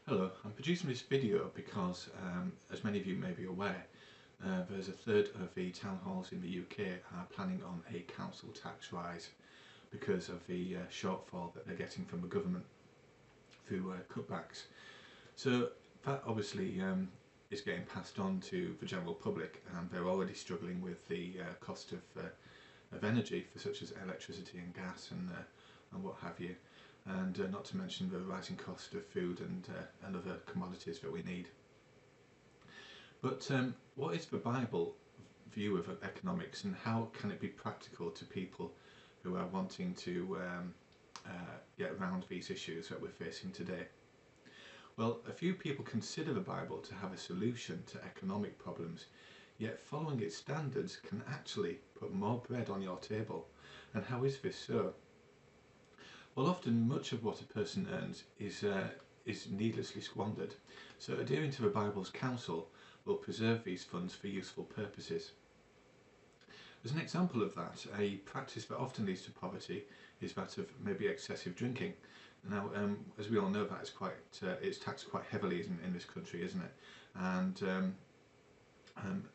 Hello, I'm producing this video because, as many of you may be aware, there's a third of the town halls in the UK are planning on a council tax rise because of the shortfall that they're getting from the government through cutbacks. So that obviously is getting passed on to the general public, and they're already struggling with the cost of energy, for such as electricity and gas and what have you, and not to mention the rising cost of food and other commodities that we need. But what is the Bible view of economics, and how can it be practical to people who are wanting to get around these issues that we're facing today? Well, a few people consider the Bible to have a solution to economic problems, yet following its standards can actually put more bread on your table. And how is this so? Well, often much of what a person earns is needlessly squandered, so adhering to the Bible's counsel will preserve these funds for useful purposes. As an example of that, a practice that often leads to poverty is that of maybe excessive drinking. Now, as we all know, that is it's taxed quite heavily in this country, isn't it? And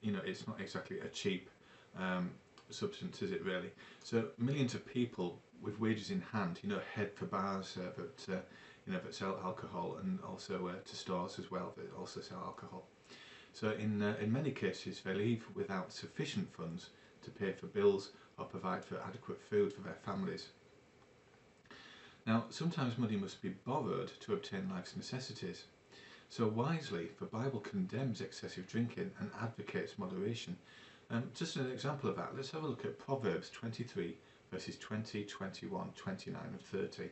it's not exactly a cheap substance, is it really? So millions of people with wages in hand, head for bars that sell alcohol, and also to stores as well that also sell alcohol. So in many cases, they leave without sufficient funds to pay for bills or provide for adequate food for their families. Now, sometimes money must be borrowed to obtain life's necessities. So wisely, the Bible condemns excessive drinking and advocates moderation. Just an example of that, let's have a look at Proverbs 23, verses 20, 21, 29 and 30.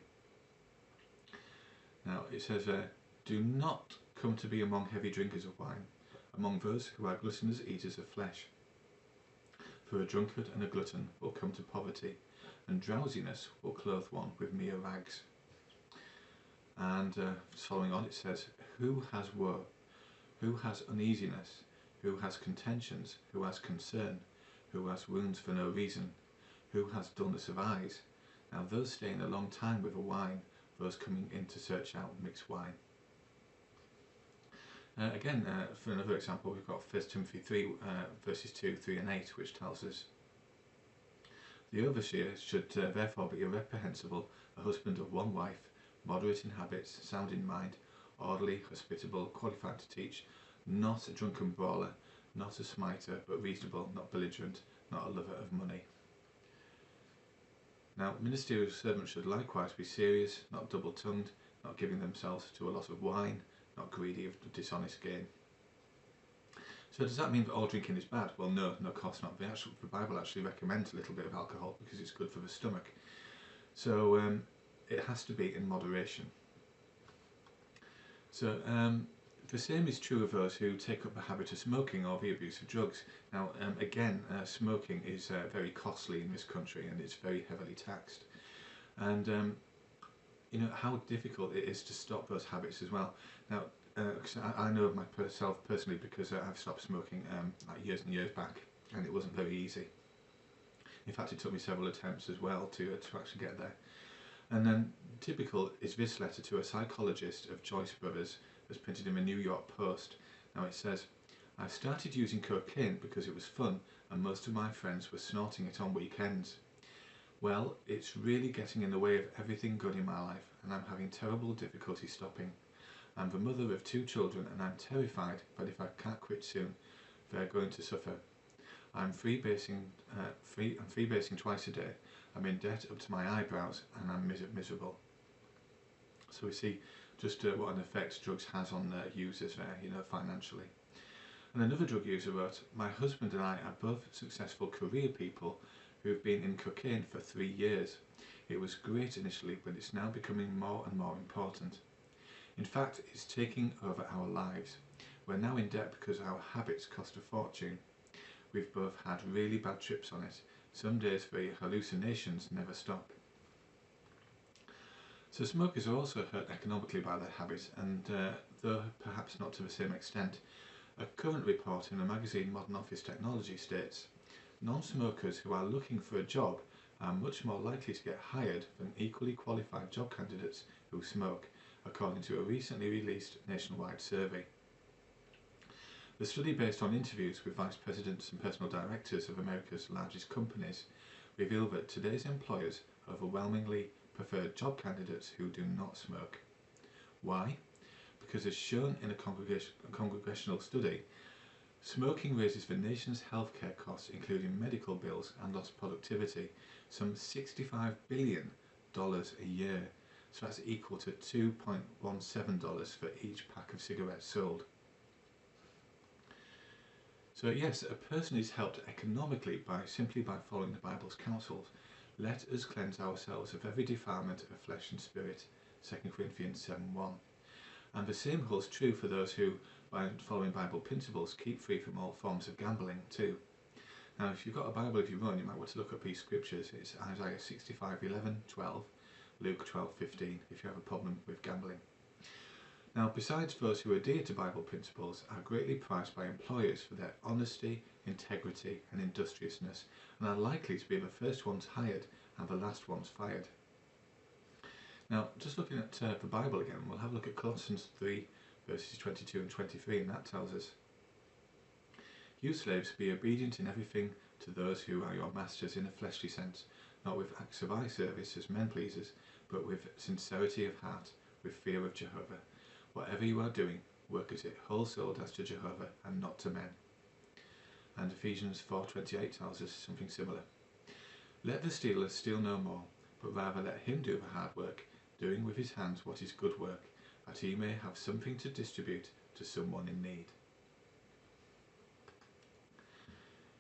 Now it says, do not come to be among heavy drinkers of wine, among those who are gluttonous eaters of flesh. For a drunkard and a glutton will come to poverty, and drowsiness will clothe one with mere rags. And following on it says, who has woe? Who has uneasiness? Who has contentions? Who has concern? Who has wounds for no reason? Who has dullness of eyes? Now those staying a long time with a wine, those coming in to search out mixed wine. Again, for another example, we've got 1 Timothy 3, verses 2, 3 and 8, which tells us, the overseer should therefore be irreprehensible, a husband of one wife, moderate in habits, sound in mind, orderly, hospitable, qualified to teach, not a drunken brawler, not a smiter, but reasonable, not belligerent, not a lover of money. Now, ministerial servants should likewise be serious, not double-tongued, not giving themselves to a lot of wine, not greedy of dishonest gain. So does that mean that all drinking is bad? Well, no, of course not. The Bible actually recommends a little bit of alcohol because it's good for the stomach. So it has to be in moderation. So the same is true of those who take up the habit of smoking or the abuse of drugs. Now, again, smoking is very costly in this country, and it's very heavily taxed. And how difficult it is to stop those habits as well. Now, I know of myself personally because I've stopped smoking like years and years back, and it wasn't very easy. In fact, it took me several attempts as well to actually get there. And then typical is this letter to a psychologist of Joyce Brothers, as printed in the New York Post. Now it says, I started using cocaine because it was fun and most of my friends were snorting it on weekends. Well, it's really getting in the way of everything good in my life, and I'm having terrible difficulty stopping. I'm the mother of 2 children, and I'm terrified that if I can't quit soon, they're going to suffer. I'm freebasing twice a day. I'm in debt up to my eyebrows, and I'm miserable. So we see just what an effect drugs has on users there, financially. And another drug user wrote, my husband and I are both successful career people who've been in cocaine for 3 years. It was great initially, but it's now becoming more and more important. In fact, it's taking over our lives. We're now in debt because our habits cost a fortune. We've both had really bad trips on it. Some days the hallucinations never stop. So smokers are also hurt economically by their habits, and though perhaps not to the same extent. A current report in the magazine Modern Office Technology states, non-smokers who are looking for a job are much more likely to get hired than equally qualified job candidates who smoke, according to a recently released nationwide survey. The study, based on interviews with vice presidents and personal directors of America's largest companies, revealed that today's employers overwhelmingly prefer job candidates who do not smoke. Why? Because as shown in a congressional study, smoking raises the nation's healthcare costs, including medical bills and lost productivity, some $65 billion a year. So that's equal to $2.17 for each pack of cigarettes sold. So yes, a person is helped economically simply by following the Bible's counsels. Let us cleanse ourselves of every defilement of flesh and spirit, 2 Corinthians 7:1. And the same holds true for those who, by following Bible principles, keep free from all forms of gambling too. Now, if you've got a Bible of your own, you might want to look up these scriptures. It's Isaiah 65:11-12, Luke 12:15, if you have a problem with gambling. Now, besides, those who adhere to Bible principles are greatly prized by employers for their honesty, integrity and industriousness, and are likely to be the first ones hired and the last ones fired. Now, just looking at the Bible again, we'll have a look at Colossians 3 verses 22 and 23, and that tells us, "You slaves, be obedient in everything to those who are your masters in a fleshly sense, not with acts of eye service as men pleasers, but with sincerity of heart, with fear of Jehovah. Whatever you are doing, work at it whole-souled as to Jehovah and not to men." And Ephesians 4:28 tells us something similar. "Let the stealer steal no more, but rather let him do the hard work, doing with his hands what is good work, that he may have something to distribute to someone in need."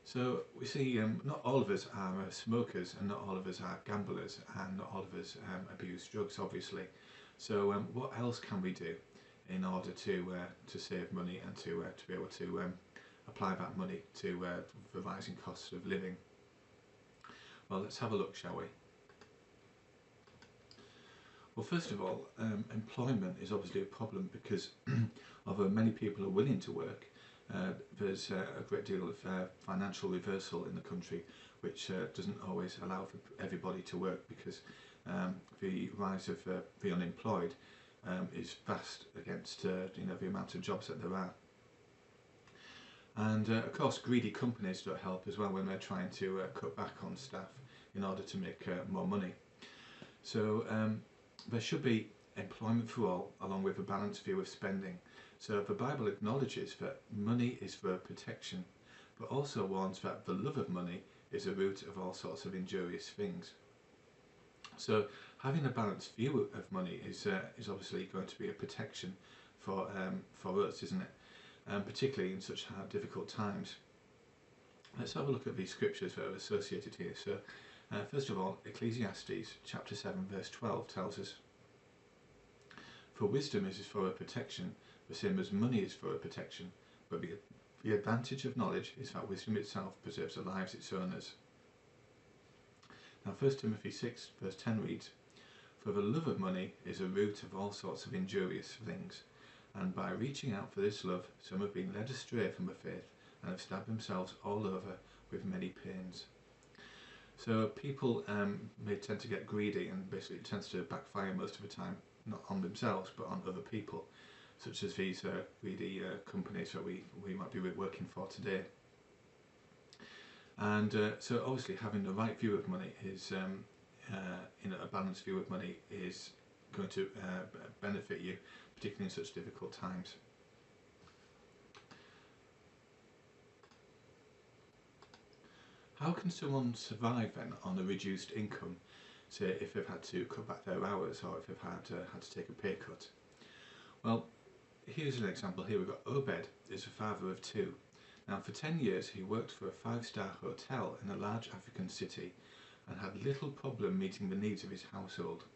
So we see not all of us are smokers, and not all of us are gamblers, and not all of us abuse drugs, obviously. So what else can we do in order to save money and to be able to apply that money to the rising costs of living? Well, let's have a look, shall we? Well, first of all, employment is obviously a problem because although many people are willing to work, there's a great deal of financial reversal in the country, which doesn't always allow for everybody to work, because the rise of the unemployed is vast against the amount of jobs that there are. And of course, greedy companies don't help as well when they're trying to cut back on staff in order to make more money. So there should be employment for all, along with a balanced view of spending. So the Bible acknowledges that money is for protection, but also warns that the love of money is a root of all sorts of injurious things. So having a balanced view of money is obviously going to be a protection for us, isn't it? Particularly in such hard, difficult times. Let's have a look at these scriptures that are associated here. So first of all, Ecclesiastes chapter 7 verse 12 tells us, "For wisdom is for a protection, the same as money is for a protection, but the advantage of knowledge is that wisdom itself preserves the lives its owners." Now 1 Timothy 6 verse 10 reads, "For the love of money is a root of all sorts of injurious things, and by reaching out for this love, some have been led astray from the faith and have stabbed themselves all over with many pains." So people may tend to get greedy, and basically it tends to backfire most of the time, not on themselves but on other people, such as these greedy companies that we might be working for today. And so obviously having the right view of money is, a balanced view of money is going to benefit you, particularly in such difficult times. How can someone survive then on a reduced income, say if they've had to cut back their hours or if they've had to take a pay cut? Well, here's an example here. We've got Obed is a father of two. Now for 10 years he worked for a 5-star hotel in a large African city and had little problem meeting the needs of his household.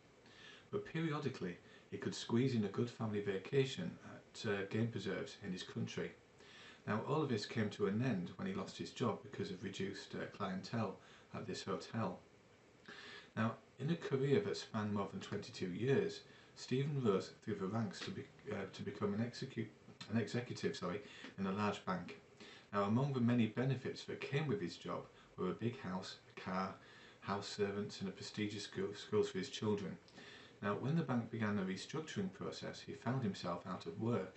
But periodically he could squeeze in a good family vacation at game preserves in his country. Now all of this came to an end when he lost his job because of reduced clientele at this hotel. Now in a career that spanned more than 22 years, Stephen rose through the ranks to become an executive in a large bank. Now among the many benefits that came with his job were a big house, a car, house servants and a prestigious schools for his children. Now, when the bank began a restructuring process, he found himself out of work.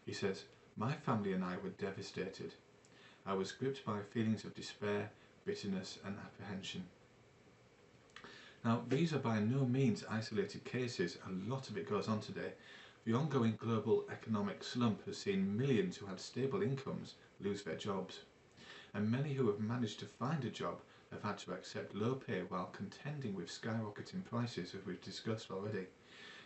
He says, "My family and I were devastated. I was gripped by feelings of despair, bitterness and apprehension." Now, these are by no means isolated cases. A lot of it goes on today. The ongoing global economic slump has seen millions who had stable incomes lose their jobs. And many who have managed to find a job have had to accept low pay while contending with skyrocketing prices, as we've discussed already.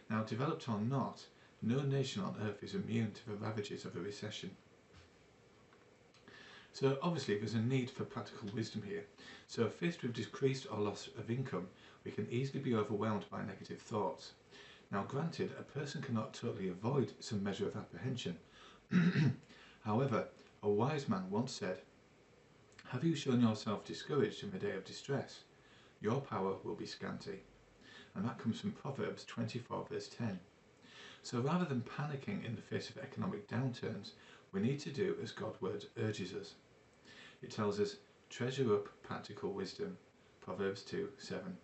Now, developed or not, no nation on earth is immune to the ravages of a recession. So obviously there's a need for practical wisdom here. So faced with decreased or loss of income, we can easily be overwhelmed by negative thoughts. Now granted, a person cannot totally avoid some measure of apprehension. However, a wise man once said, "Have you shown yourself discouraged in the day of distress? Your power will be scanty." And that comes from Proverbs 24 verse 10. So rather than panicking in the face of economic downturns, we need to do as God's word urges us. It tells us, "Treasure up practical wisdom." Proverbs 2:7.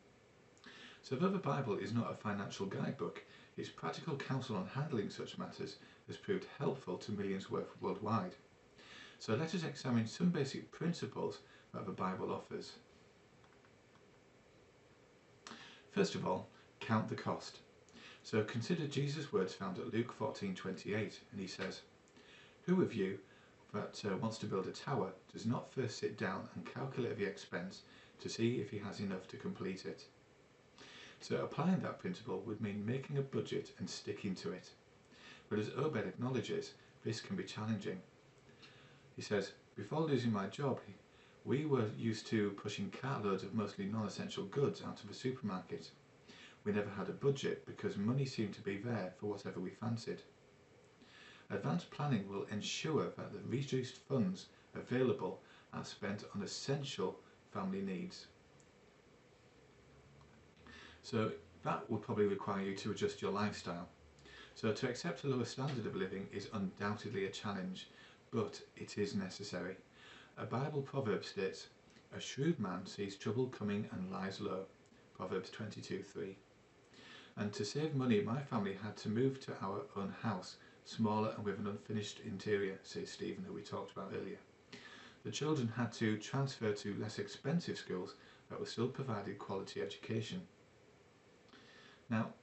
So though the Bible is not a financial guidebook, its practical counsel on handling such matters has proved helpful to millions worldwide. So let us examine some basic principles that the Bible offers. First of all, count the cost. So consider Jesus' words found at Luke 14:28, and he says, "Who of you that wants to build a tower does not first sit down and calculate the expense to see if he has enough to complete it?" So applying that principle would mean making a budget and sticking to it. But as Obed acknowledges, this can be challenging. He says, "Before losing my job, we were used to pushing cartloads of mostly non-essential goods out of the supermarket. We never had a budget because money seemed to be there for whatever we fancied." Advanced planning will ensure that the reduced funds available are spent on essential family needs. So that will probably require you to adjust your lifestyle. So to accept a lower standard of living is undoubtedly a challenge, but it is necessary. A Bible proverb states, "A shrewd man sees trouble coming and lies low." Proverbs 22:3. And to save money, my family had to move to our own house, smaller and with an unfinished interior, says Stephen, who we talked about earlier. The children had to transfer to less expensive schools that were still provided quality education. Now,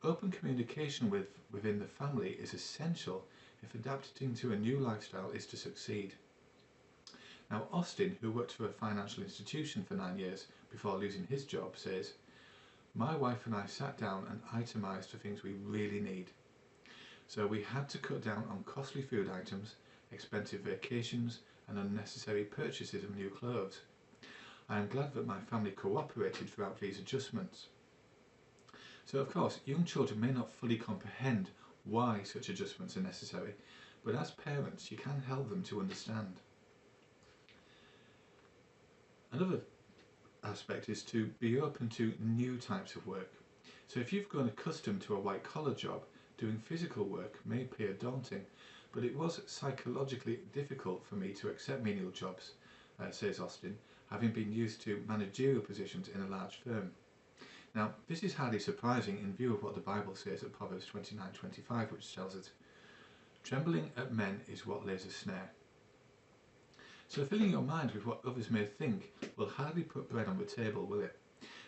open communication within the family is essential if adapting to a new lifestyle is to succeed. Now, Austin, who worked for a financial institution for 9 years before losing his job, says, "My wife and I sat down and itemised the things we really need. So we had to cut down on costly food items, expensive vacations and unnecessary purchases of new clothes. I am glad that my family cooperated throughout these adjustments." So of course, young children may not fully comprehend why such adjustments are necessary, but as parents you can help them to understand. Another aspect is to be open to new types of work. So if you've grown accustomed to a white collar job, doing physical work may appear daunting, but it was psychologically difficult for me to accept menial jobs, says Austin, having been used to managerial positions in a large firm. Now, this is hardly surprising in view of what the Bible says at Proverbs 29:25, which tells us, "Trembling at men is what lays a snare." So filling your mind with what others may think will hardly put bread on the table, will it?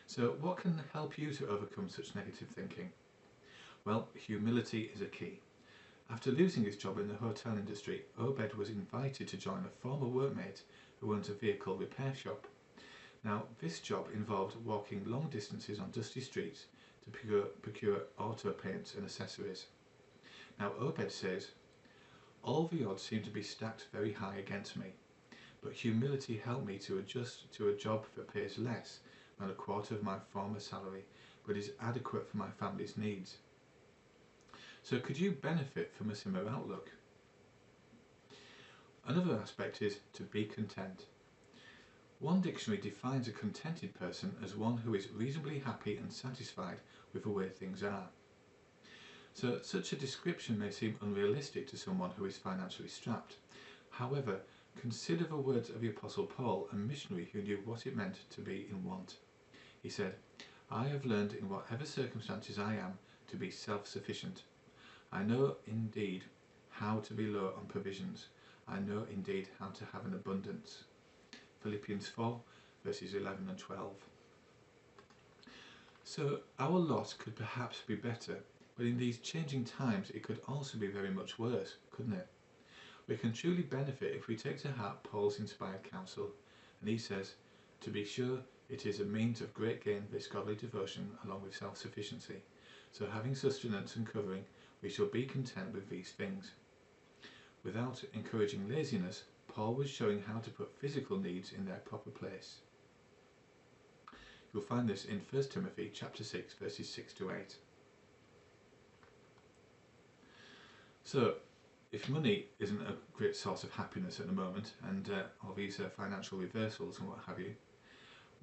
So what can help you to overcome such negative thinking? Well, humility is a key. After losing his job in the hotel industry, Obed was invited to join a former workmate who owns a vehicle repair shop. Now, this job involved walking long distances on dusty streets to procure auto paints and accessories. Now, Obed says, "All the odds seem to be stacked very high against me, but humility helped me to adjust to a job that pays less than a quarter of my former salary, but is adequate for my family's needs." So could you benefit from a similar outlook? Another aspect is to be content. One dictionary defines a contented person as one who is reasonably happy and satisfied with the way things are. So such a description may seem unrealistic to someone who is financially strapped. However, consider the words of the Apostle Paul, a missionary who knew what it meant to be in want. He said, I have learned in whatever circumstances I am to be self-sufficient. I know indeed how to be low on provisions. I know indeed how to have an abundance. Philippians 4 verses 11 and 12. So our lot could perhaps be better, but in these changing times it could also be very much worse, couldn't it? We can truly benefit if we take to heart Paul's inspired counsel, and he says, to be sure it is a means of great gain, this godly devotion along with self-sufficiency. So having sustenance and covering, we shall be content with these things. Without encouraging laziness, Paul was showing how to put physical needs in their proper place. You'll find this in 1 Timothy chapter 6 verses 6 to 8. So, if money isn't a great source of happiness at the moment, and all these financial reversals and what have you,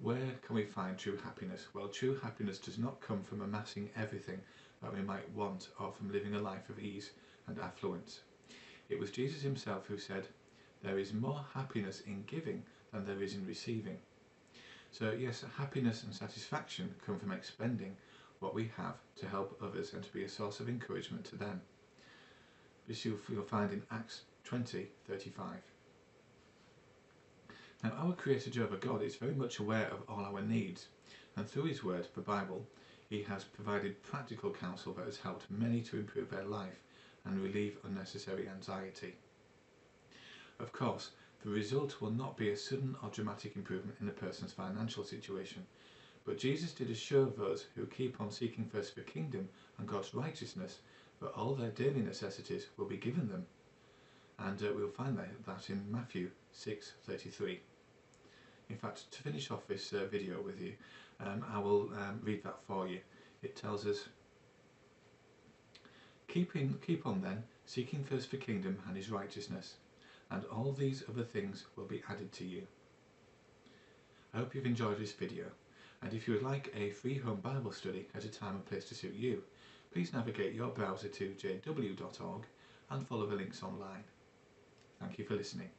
where can we find true happiness? Well, true happiness does not come from amassing everything that we might want or from living a life of ease and affluence. It was Jesus himself who said, there is more happiness in giving than there is in receiving. So yes, happiness and satisfaction come from expending what we have to help others and to be a source of encouragement to them. This you'll find in Acts 20:35. Now our Creator Jehovah God is very much aware of all our needs, and through his word, the Bible, he has provided practical counsel that has helped many to improve their life and relieve unnecessary anxiety. Of course, the result will not be a sudden or dramatic improvement in a person's financial situation, but Jesus did assure those who keep on seeking first the kingdom and God's righteousness that all their daily necessities will be given them. And we'll find that in Matthew 6:33. In fact, to finish off this video with you, I will read that for you. It tells us, Keep on then, seeking first the kingdom and his righteousness, and all these other things will be added to you. I hope you've enjoyed this video, and if you would like a free home Bible study at a time and place to suit you, please navigate your browser to jw.org and follow the links online. Thank you for listening.